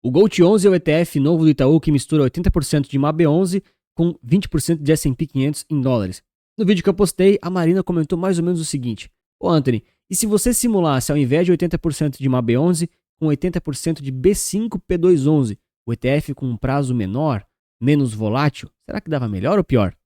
O GOAT11 é o ETF novo do Itaú que mistura 80% de MAB11 com 20% de S&P 500 em dólares. No vídeo que eu postei, a Marina comentou mais ou menos o seguinte: ô Anthony, e se você simulasse ao invés de 80% de MAB11 com 80% de B5P211, o ETF com um prazo menor, menos volátil, será que dava melhor ou pior?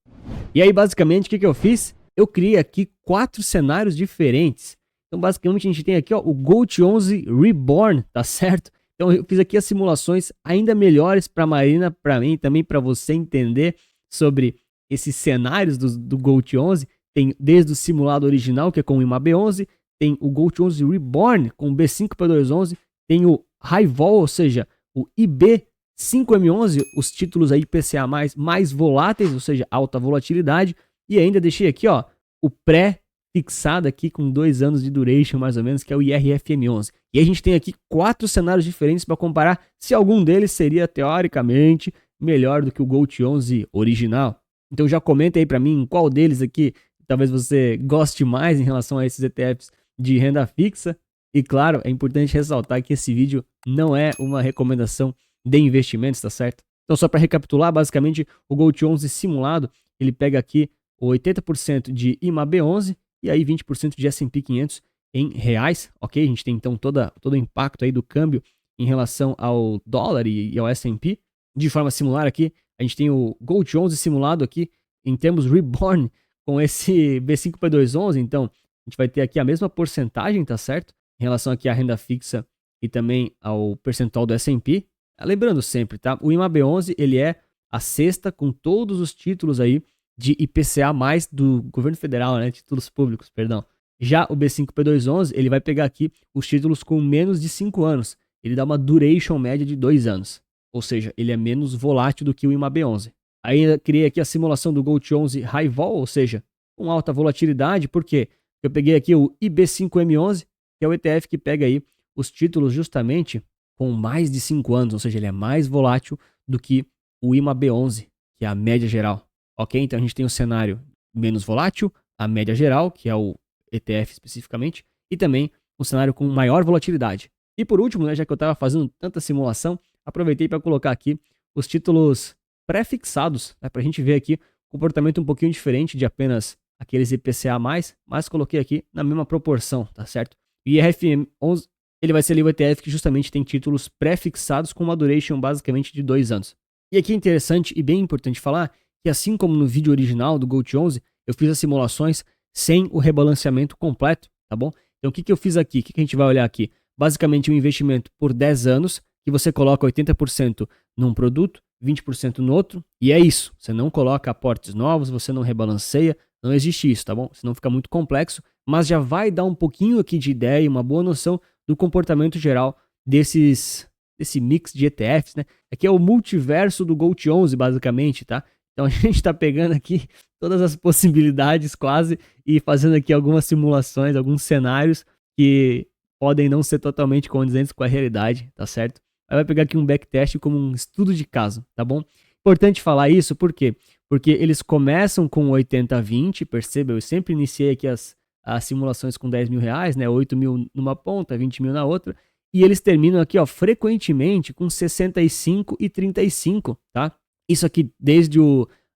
E aí, basicamente, o que eu fiz? Eu criei aqui 4 cenários diferentes. Então, basicamente, a gente tem aqui ó, o GOAT11 Reborn, tá certo? Então, eu fiz aqui as simulações ainda melhores para a Marina, para mim e também para você entender sobre esses cenários do GOAT11. Tem desde o simulado original, que é com o IMAB11, tem o GOAT11 Reborn com o B5P211, tem o High Vol, ou seja, o IB5M11, os títulos aí IPCA mais voláteis, ou seja, alta volatilidade, e ainda deixei aqui ó, o pré-fixado aqui com 2 anos de duration mais ou menos, que é o IRFM11. E a gente tem aqui 4 cenários diferentes para comparar se algum deles seria teoricamente melhor do que o GOAT11 original. Então já comenta aí para mim qual deles aqui talvez você goste mais em relação a esses ETFs de renda fixa. E claro, é importante ressaltar que esse vídeo não é uma recomendação de investimentos, tá certo? Então só para recapitular, basicamente o GOAT11 simulado, ele pega aqui 80% de IMAB11 e aí 20% de S&P 500 em reais, ok? A gente tem então todo o impacto aí do câmbio em relação ao dólar e ao S&P. De forma similar aqui, a gente tem o GOAT11 simulado aqui em termos Reborn com esse B5P211, então a gente vai ter aqui a mesma porcentagem, tá certo? Em relação aqui à renda fixa e também ao percentual do S&P. Lembrando sempre, tá? O IMAB11, ele é a sexta com todos os títulos aí de IPCA mais do governo federal, né? Títulos públicos, perdão. Já o B5P211, ele vai pegar aqui os títulos com menos de 5 anos. Ele dá uma duration média de 2 anos. Ou seja, ele é menos volátil do que o IMAB11. Ainda criei aqui a simulação do GOAT11 High Vol, ou seja, com alta volatilidade. Por quê? Eu peguei aqui o IB5M11, que é o ETF que pega aí os títulos justamente com mais de 5 anos. Ou seja, ele é mais volátil do que o IMAB11, que é a média geral. Ok? Então a gente tem o cenário menos volátil, a média geral, que é o ETF especificamente, e também um cenário com maior volatilidade. E por último, né, já que eu estava fazendo tanta simulação, aproveitei para colocar aqui os títulos pré-fixados, né, para a gente ver aqui um comportamento um pouquinho diferente de apenas aqueles IPCA+, mas coloquei aqui na mesma proporção, tá certo? O IRFM11, ele vai ser ali o ETF que justamente tem títulos pré-fixados com uma duration basicamente de 2 anos. E aqui é interessante e bem importante falar que assim como no vídeo original do GOAT11, eu fiz as simulações sem o rebalanceamento completo, tá bom? Então o que eu fiz aqui? O que a gente vai olhar aqui? Basicamente um investimento por 10 anos, que você coloca 80% num produto, 20% no outro, e é isso. Você não coloca aportes novos, você não rebalanceia, não existe isso, tá bom? Senão fica muito complexo, mas já vai dar um pouquinho aqui de ideia e uma boa noção do comportamento geral desse mix de ETFs, né? Aqui é o multiverso do GOAT11, basicamente, tá? Então a gente está pegando aqui todas as possibilidades quase e fazendo aqui algumas simulações, alguns cenários que podem não ser totalmente condizentes com a realidade, tá certo? Aí vai pegar aqui um backtest como um estudo de caso, tá bom? Importante falar isso, por quê? Porque eles começam com 80-20, perceba, eu sempre iniciei aqui as simulações com 10 mil reais, né? 8 mil numa ponta, 20 mil na outra, e eles terminam aqui, ó, frequentemente com 65 e 35, tá? Isso aqui desde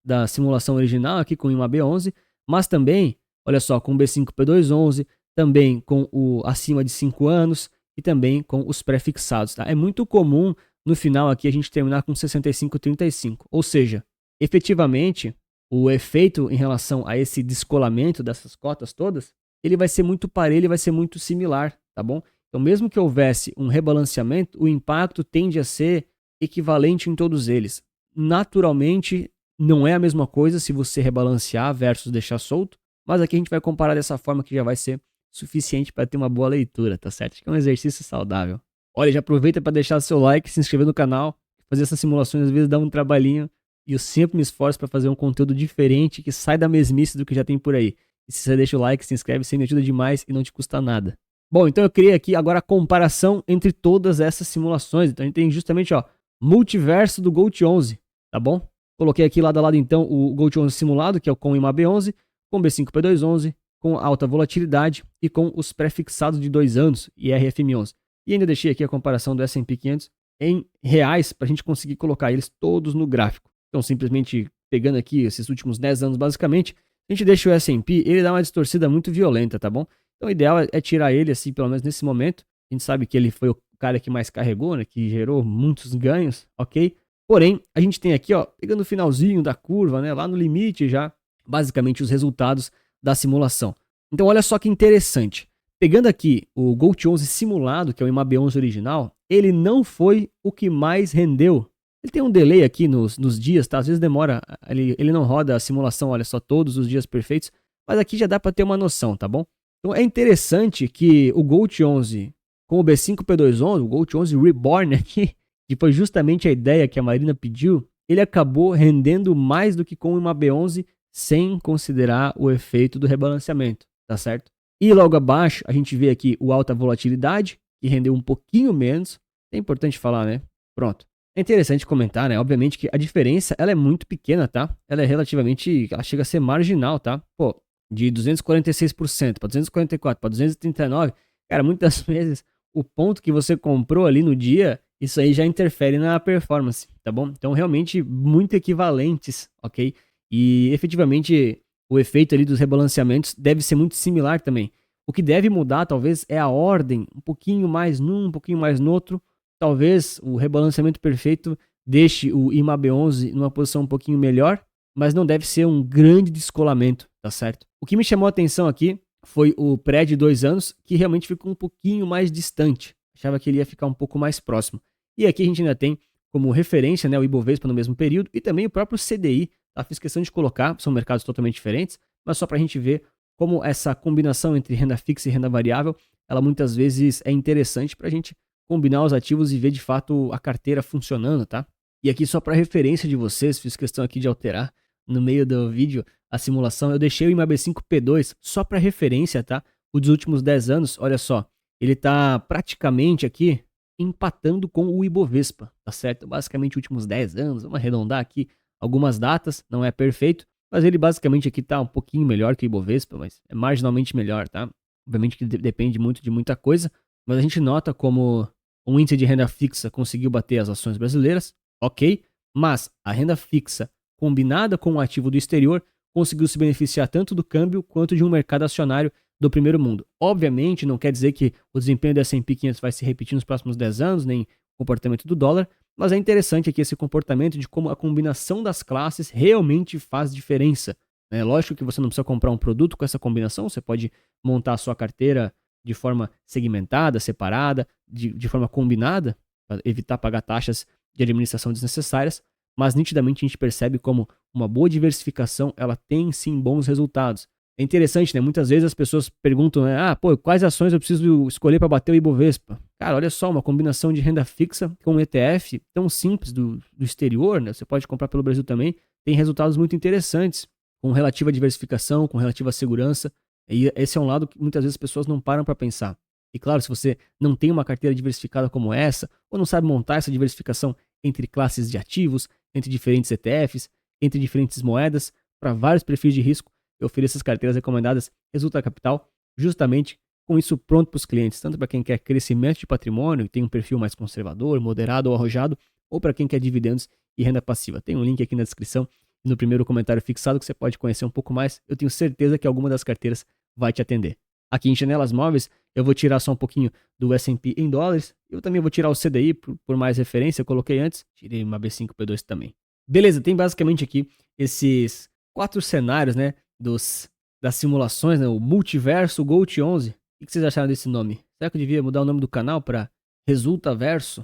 da simulação original aqui com o IMAB11, mas também, olha só, com o B5P211, também com o acima de 5 anos e também com os pré-fixados, tá? É muito comum no final aqui a gente terminar com 65 e 35, ou seja, efetivamente, o efeito em relação a esse descolamento dessas cotas todas, ele vai ser muito parelho, vai ser muito similar, tá bom? Então, mesmo que houvesse um rebalanceamento, o impacto tende a ser equivalente em todos eles. Naturalmente, não é a mesma coisa se você rebalancear versus deixar solto, mas aqui a gente vai comparar dessa forma que já vai ser suficiente para ter uma boa leitura, tá certo? Acho que é um exercício saudável. Olha, já aproveita para deixar seu like, se inscrever no canal, fazer essas simulações às vezes dá um trabalhinho e eu sempre me esforço para fazer um conteúdo diferente que sai da mesmice do que já tem por aí. E se você deixa o like, se inscreve, você me ajuda demais e não te custa nada. Bom, então eu criei aqui agora a comparação entre todas essas simulações. Então a gente tem justamente, ó, multiverso do GOAT11, tá bom? Coloquei aqui lado a lado então o GOAT11 simulado, que é o com o IMAB11, com o B5P211, com alta volatilidade e com os pré-fixados de 2 anos, IRFM11. E ainda deixei aqui a comparação do S&P 500 em reais para a gente conseguir colocar eles todos no gráfico. Então, simplesmente pegando aqui esses últimos 10 anos, basicamente, a gente deixa o S&P, ele dá uma distorcida muito violenta, tá bom? Então, o ideal é tirar ele, assim, pelo menos nesse momento. A gente sabe que ele foi o cara que mais carregou, né, que gerou muitos ganhos, ok? Porém, a gente tem aqui, ó, pegando o finalzinho da curva, né, lá no limite já, basicamente os resultados da simulação. Então, olha só que interessante. Pegando aqui o GOAT11 simulado, que é o IMAB11 original, ele não foi o que mais rendeu. Ele tem um delay aqui nos dias, tá? Às vezes demora, ele não roda a simulação, olha só, todos os dias perfeitos, mas aqui já dá para ter uma noção, tá bom? Então é interessante que o GOAT11 com o B5P211, o GOAT11 Reborn aqui, que foi justamente a ideia que a Marina pediu, ele acabou rendendo mais do que com o IMAB11 sem considerar o efeito do rebalanceamento, tá certo? E logo abaixo a gente vê aqui o alta volatilidade, que rendeu um pouquinho menos. É importante falar, né? Pronto. É interessante comentar, né? Obviamente que a diferença, ela é muito pequena, tá? Ela é relativamente, ela chega a ser marginal, tá? Pô, de 246% para 244, para 239, cara, muitas vezes o ponto que você comprou ali no dia, isso aí já interfere na performance, tá bom? Então, realmente, muito equivalentes, ok? E, efetivamente, o efeito ali dos rebalanceamentos deve ser muito similar também. O que deve mudar, talvez, é a ordem, um pouquinho mais num, um pouquinho mais no outro. Talvez o rebalanceamento perfeito deixe o IMAB11 numa posição um pouquinho melhor, mas não deve ser um grande descolamento, tá certo? O que me chamou a atenção aqui foi o pré de 2 anos, que realmente ficou um pouquinho mais distante. Achava que ele ia ficar um pouco mais próximo. E aqui a gente ainda tem como referência, né, o Ibovespa no mesmo período e também o próprio CDI. Tá? Fiz questão de colocar, são mercados totalmente diferentes, mas só para a gente ver como essa combinação entre renda fixa e renda variável, ela muitas vezes é interessante para a gente combinar os ativos e ver de fato a carteira funcionando, tá? E aqui só para referência de vocês, fiz questão aqui de alterar no meio do vídeo a simulação, eu deixei o IMAB5P2 só para referência, tá? O dos últimos 10 anos, olha só, ele tá praticamente aqui empatando com o Ibovespa, tá certo? Basicamente últimos 10 anos, vamos arredondar aqui algumas datas, não é perfeito, mas ele basicamente aqui tá um pouquinho melhor que o Ibovespa, mas é marginalmente melhor, tá? Obviamente que depende muito de muita coisa, mas a gente nota como o índice de renda fixa conseguiu bater as ações brasileiras, ok, mas a renda fixa combinada com o ativo do exterior conseguiu se beneficiar tanto do câmbio quanto de um mercado acionário do primeiro mundo. Obviamente, não quer dizer que o desempenho do S&P 500 vai se repetir nos próximos 10 anos, nem o comportamento do dólar, mas é interessante aqui esse comportamento de como a combinação das classes realmente faz diferença. É lógico que você não precisa comprar um produto com essa combinação, você pode montar a sua carteira de forma segmentada, separada, de forma combinada, para evitar pagar taxas de administração desnecessárias, mas nitidamente a gente percebe como uma boa diversificação ela tem sim bons resultados. É interessante, né? Muitas vezes as pessoas perguntam, né? Quais ações eu preciso escolher para bater o Ibovespa? Cara, olha só, uma combinação de renda fixa com um ETF tão simples do exterior, né? Você pode comprar pelo Brasil também, tem resultados muito interessantes, com relativa diversificação, com relativa segurança. E esse é um lado que muitas vezes as pessoas não param para pensar. E claro, se você não tem uma carteira diversificada como essa, ou não sabe montar essa diversificação entre classes de ativos, entre diferentes ETFs, entre diferentes moedas, para vários perfis de risco, eu ofereço as carteiras recomendadas Resulta Capital, justamente com isso pronto para os clientes, tanto para quem quer crescimento de patrimônio e tem um perfil mais conservador, moderado ou arrojado, ou para quem quer dividendos e renda passiva. Tem um link aqui na descrição e no primeiro comentário fixado que você pode conhecer um pouco mais. Eu tenho certeza que alguma das carteiras vai te atender. Aqui em janelas móveis, eu vou tirar só um pouquinho do S&P em dólares. Eu também vou tirar o CDI por mais referência, eu coloquei antes. Tirei uma B5P2 também. Beleza, tem basicamente aqui esses 4 cenários, né, das simulações, né, o Multiverso GOAT11. O que vocês acharam desse nome? Será que eu devia mudar o nome do canal para Resulta Verso?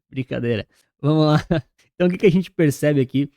Brincadeira. Vamos lá. Então, o que a gente percebe aqui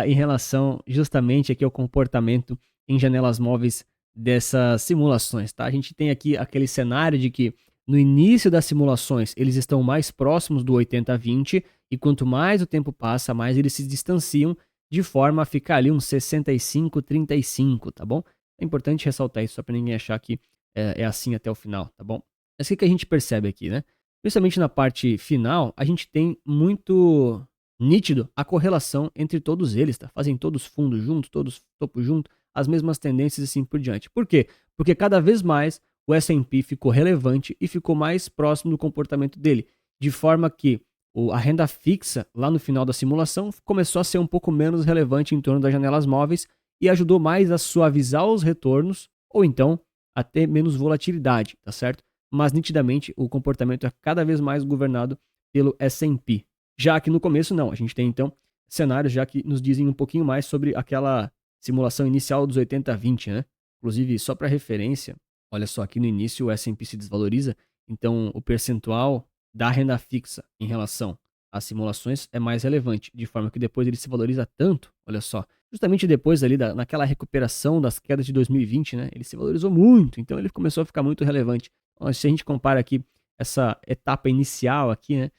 em relação justamente aqui ao comportamento em janelas móveis dessas simulações, tá? A gente tem aqui aquele cenário de que no início das simulações eles estão mais próximos do 80-20 e quanto mais o tempo passa, mais eles se distanciam de forma a ficar ali uns 65-35, tá bom? É importante ressaltar isso só para ninguém achar que é assim até o final, tá bom? Mas o que a gente percebe aqui, né? Principalmente na parte final, a gente tem muito nítido a correlação entre todos eles, tá? Fazem todos fundos juntos, todos topo junto, as mesmas tendências e assim por diante. Por quê? Porque cada vez mais o S&P ficou relevante e ficou mais próximo do comportamento dele, de forma que a renda fixa, lá no final da simulação, começou a ser um pouco menos relevante em torno das janelas móveis e ajudou mais a suavizar os retornos ou então a ter menos volatilidade, tá certo? Mas nitidamente o comportamento é cada vez mais governado pelo S&P. Já que no começo não, a gente tem então cenários já que nos dizem um pouquinho mais sobre aquela simulação inicial dos 80-20, né? Inclusive, só para referência, olha só, aqui no início o S&P se desvaloriza, então o percentual da renda fixa em relação às simulações é mais relevante, de forma que depois ele se valoriza tanto, olha só, justamente depois ali naquela recuperação das quedas de 2020, né, ele se valorizou muito, então ele começou a ficar muito relevante. Então, se a gente compara aqui essa etapa inicial aqui, né,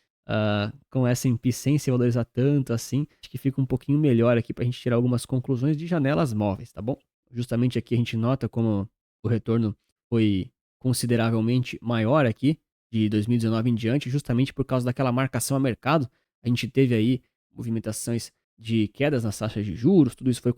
com o S&P sem se valorizar tanto assim, acho que fica um pouquinho melhor aqui para a gente tirar algumas conclusões de janelas móveis, tá bom? Justamente aqui a gente nota como o retorno foi consideravelmente maior aqui, de 2019 em diante, justamente por causa daquela marcação a mercado. A gente teve aí movimentações de quedas nas taxas de juros, tudo isso foi,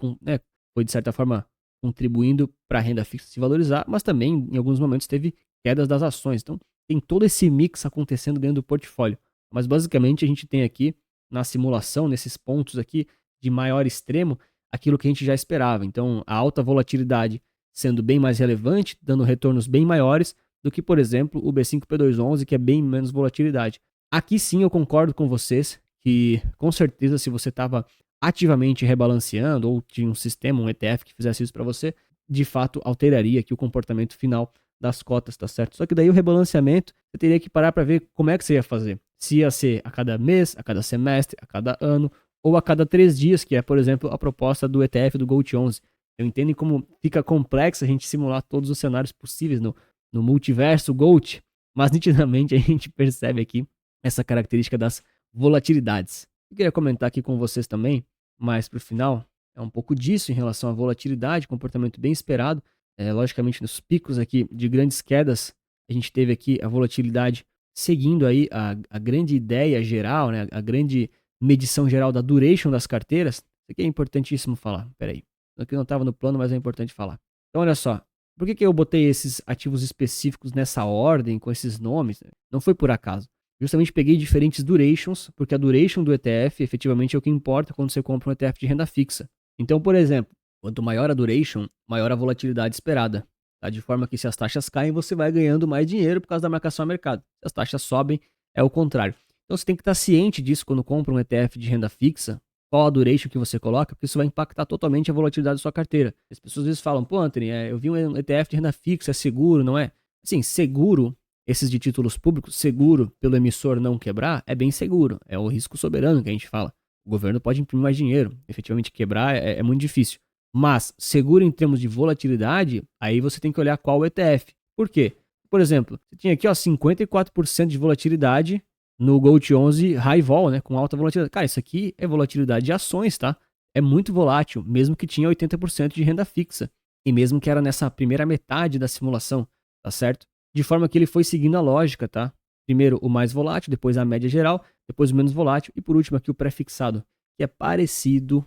foi de certa forma contribuindo para a renda fixa se valorizar, mas também em alguns momentos teve quedas das ações. Então tem todo esse mix acontecendo dentro do portfólio. Mas basicamente a gente tem aqui na simulação, nesses pontos aqui de maior extremo, aquilo que a gente já esperava. Então a alta volatilidade sendo bem mais relevante, dando retornos bem maiores do que, por exemplo, o B5P211, que é bem menos volatilidade. Aqui sim eu concordo com vocês que, com certeza, se você estava ativamente rebalanceando ou tinha um sistema, um ETF que fizesse isso para você, de fato alteraria aqui o comportamento final das cotas, tá certo? Só que daí o rebalanceamento, você teria que parar para ver como é que você ia fazer. Se ia ser a cada mês, a cada semestre, a cada ano, ou a cada 3 dias, que é, por exemplo, a proposta do ETF do Gold 11. Eu entendo como fica complexo a gente simular todos os cenários possíveis no multiverso Gold, mas nitidamente a gente percebe aqui essa característica das volatilidades. Eu queria comentar aqui com vocês também, mais para o final, é um pouco disso em relação à volatilidade, comportamento bem esperado. Logicamente, nos picos aqui de grandes quedas, a gente teve aqui a volatilidade seguindo aí a grande ideia geral, né, a grande medição geral da duration das carteiras. Isso aqui é importantíssimo falar, peraí. Aqui não estava no plano, mas é importante falar. Então, olha só, por que eu botei esses ativos específicos nessa ordem, com esses nomes? Não foi por acaso. Justamente peguei diferentes durations, porque a duration do ETF efetivamente é o que importa quando você compra um ETF de renda fixa. Então, por exemplo, quanto maior a duration, maior a volatilidade esperada. Tá? De forma que se as taxas caem, você vai ganhando mais dinheiro por causa da marcação a mercado. Se as taxas sobem, é o contrário. Então você tem que estar ciente disso quando compra um ETF de renda fixa, qual a duration que você coloca, porque isso vai impactar totalmente a volatilidade da sua carteira. As pessoas às vezes falam, pô, Anthony, eu vi um ETF de renda fixa, é seguro, não é? Sim, seguro, esses de títulos públicos, seguro pelo emissor não quebrar, é bem seguro. É o risco soberano que a gente fala. O governo pode imprimir mais dinheiro. Efetivamente, quebrar é muito difícil. Mas, seguro em termos de volatilidade, aí você tem que olhar qual o ETF. Por quê? Por exemplo, você tinha aqui ó, 54% de volatilidade no Gold 11 High Vol, né, com alta volatilidade. Cara, isso aqui é volatilidade de ações, tá? É muito volátil, mesmo que tinha 80% de renda fixa. E mesmo que era nessa primeira metade da simulação, tá certo? De forma que ele foi seguindo a lógica, tá? Primeiro o mais volátil, depois a média geral, depois o menos volátil e por último aqui o pré-fixado, que é parecido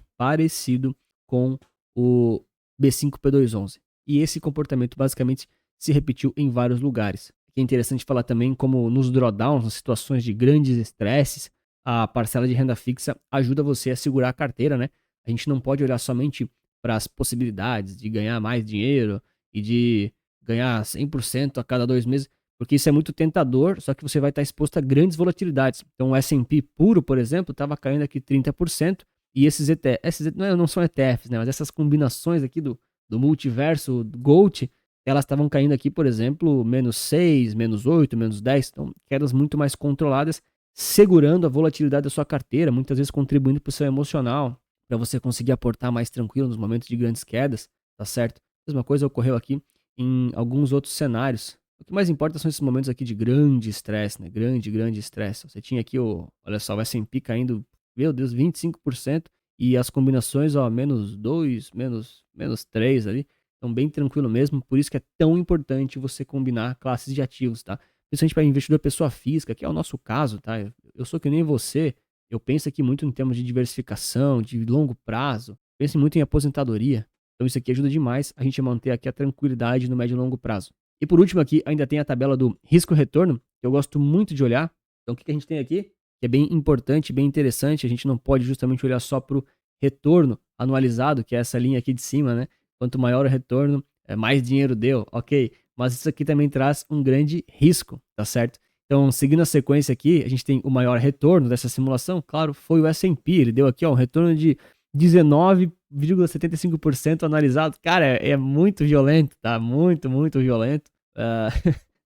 com o B5P211. E esse comportamento basicamente se repetiu em vários lugares. É interessante falar também como nos drawdowns, nas situações de grandes estresses, a parcela de renda fixa ajuda você a segurar a carteira, né? A gente não pode olhar somente para as possibilidades de ganhar mais dinheiro e de ganhar 100% a cada 2 meses, porque isso é muito tentador, só que você vai estar exposto a grandes volatilidades. Então o S&P puro, por exemplo, estava caindo aqui 30%, e esses ETFs, não são ETFs, né, mas essas combinações aqui do multiverso, do Gold, elas estavam caindo aqui, por exemplo, -6, -8, -10, então quedas muito mais controladas, segurando a volatilidade da sua carteira, muitas vezes contribuindo para o seu emocional, para você conseguir aportar mais tranquilo nos momentos de grandes quedas, tá certo? A mesma coisa ocorreu aqui em alguns outros cenários. O que mais importa são esses momentos aqui de grande estresse, né? Grande estresse. Você tinha aqui olha só, o S&P caindo, meu Deus, 25%, e as combinações, ó, -2, -3 ali. Então, bem tranquilo mesmo. Por isso que é tão importante você combinar classes de ativos, tá? Principalmente para investidor pessoa física, que é o nosso caso, tá? Eu sou que nem você. Eu penso aqui muito em termos de diversificação, de longo prazo. Penso muito em aposentadoria. Então, isso aqui ajuda demais a gente a manter aqui a tranquilidade no médio e longo prazo. E por último aqui, ainda tem a tabela do risco-retorno, que eu gosto muito de olhar. Então, o que a gente tem aqui? que é bem importante, bem interessante. A gente não pode justamente olhar só para o retorno anualizado, que é essa linha aqui de cima, né? Quanto maior o retorno, mais dinheiro deu, ok. Mas isso aqui também traz um grande risco, tá certo? Então, seguindo a sequência aqui, a gente tem o maior retorno dessa simulação, claro, foi o S&P. Ele deu aqui, ó, um retorno de 19,75% analisado. Cara, é muito violento, tá? Muito, muito violento.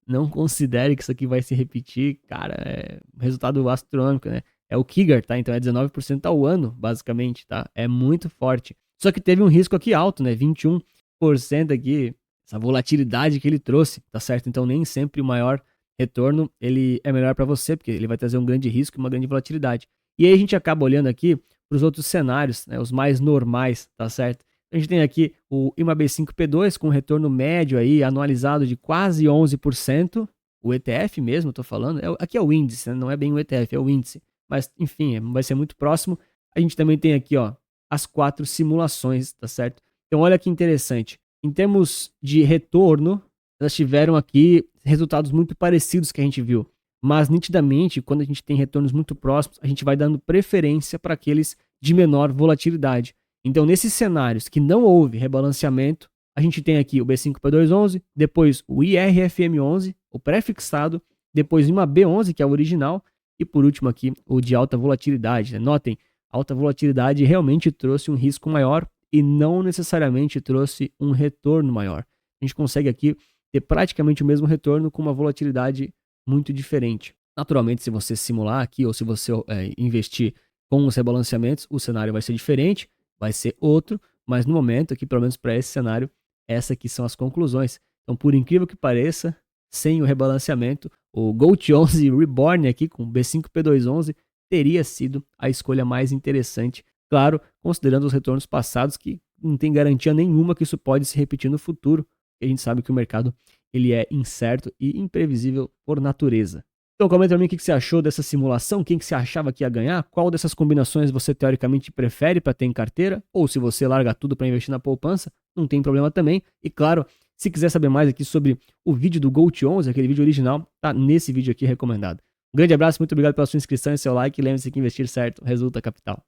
Não considere que isso aqui vai se repetir, cara, é um resultado astronômico, né? É o Kigar, tá? Então é 19% ao ano, basicamente, tá? É muito forte. Só que teve um risco aqui alto, né? 21% aqui, essa volatilidade que ele trouxe, tá certo? Então nem sempre o maior retorno, ele é melhor para você, porque ele vai trazer um grande risco e uma grande volatilidade. E aí a gente acaba olhando aqui para os outros cenários, né? Os mais normais, tá certo? A gente tem aqui o IMAB5P2 com retorno médio aí, anualizado de quase 11%. O ETF mesmo, estou falando. Aqui é o índice, né? Não é bem o ETF, é o índice. Mas, enfim, vai ser muito próximo. A gente também tem aqui, ó, as 4 simulações, tá certo? Então, olha que interessante. Em termos de retorno, elas tiveram aqui resultados muito parecidos que a gente viu. Mas, nitidamente, quando a gente tem retornos muito próximos, a gente vai dando preferência para aqueles de menor volatilidade. Então, nesses cenários que não houve rebalanceamento, a gente tem aqui o B5P211, depois o IRFM11, o pré-fixado, depois uma B11, que é o original, e por último aqui o de alta volatilidade. Né? Notem, alta volatilidade realmente trouxe um risco maior e não necessariamente trouxe um retorno maior. A gente consegue aqui ter praticamente o mesmo retorno com uma volatilidade muito diferente. Naturalmente, se você simular aqui ou se você investir com os rebalanceamentos, o cenário vai ser diferente, vai ser outro, mas no momento aqui, pelo menos para esse cenário, essas aqui são as conclusões. Então, por incrível que pareça, sem o rebalanceamento, o Gold 11 Reborn aqui com B5P211 teria sido a escolha mais interessante, claro, considerando os retornos passados, que não tem garantia nenhuma que isso pode se repetir no futuro. A gente sabe que o mercado ele é incerto e imprevisível por natureza. Então comenta pra mim o que você achou dessa simulação, quem que você achava que ia ganhar, qual dessas combinações você teoricamente prefere para ter em carteira, ou se você larga tudo para investir na poupança, não tem problema também. E claro, se quiser saber mais aqui sobre o vídeo do Gold 11, aquele vídeo original, tá nesse vídeo aqui recomendado. Um grande abraço, muito obrigado pela sua inscrição e seu like, e lembre-se que investir certo resulta capital.